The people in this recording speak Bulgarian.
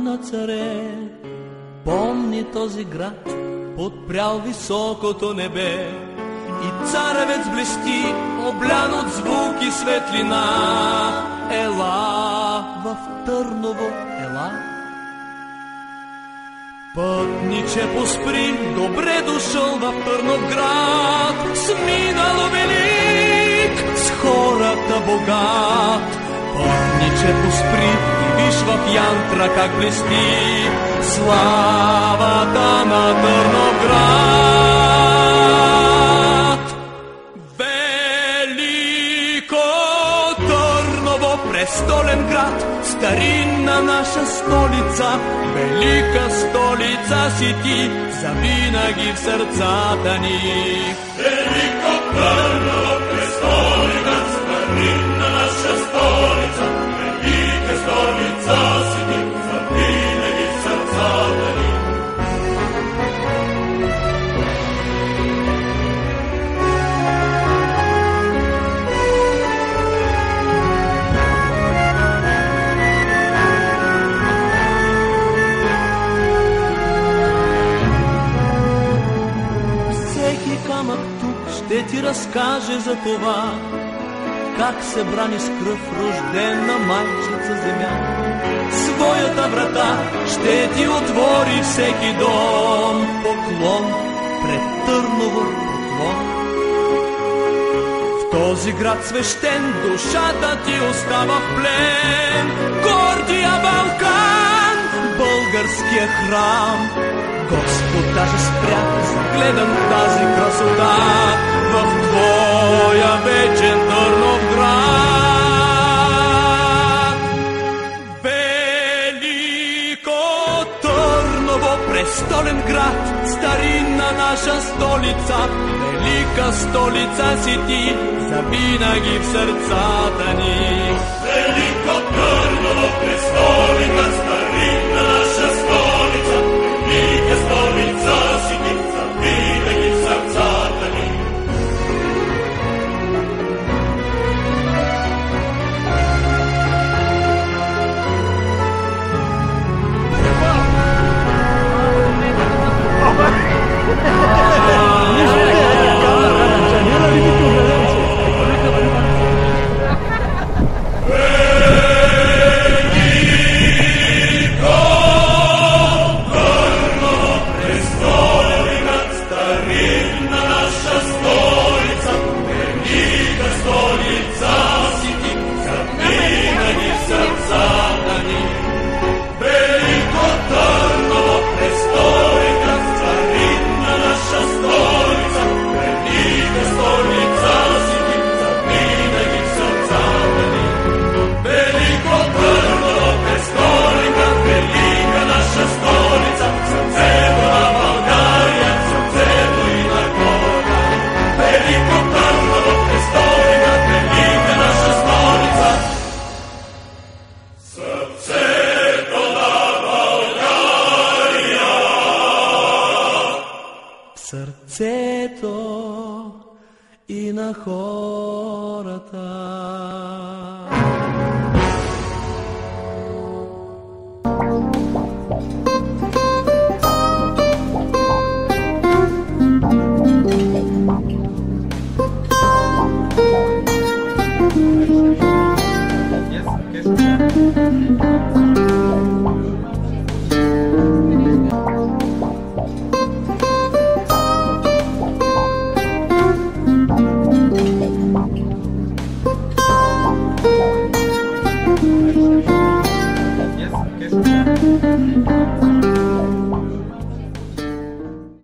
на царе. Помни този град, подпрял високото небе, и царевец блести, облян от звук и светлина. Ела в Търново, ела. Пътниче, поспри, добре дошъл в Търновград, с минало велик, с хората богат. Пътниче, поспри и виж в Янтра как блести славата на Търновград. Велико Търново, престолен град, старинна наша столица, велика столица си ти, завинаги в сърцата ни. Велико Търново, престолен град, старинна наша столица, велика столица си ти, завинаги в сърцата ни. Камък тук ще ти разкаже за това, как се брани с кръв рождена майчица земя. Своята врата ще ти отвори всеки дом. Поклон пред Търново, поклон. В този град свещен душата ти остава в плен. Гордия Балкан, българския храм, Господ даже спря, загледан тази красота в твоя вечен Търновград. Велико Търново, престолен град, старинна наша столица, велика столица си ти, завинаги в сърцата ни. Велико Търново, престолен град, старинна наша столица, велика столица си ти, завинаги в сърцата ни. Сърцето и на хората.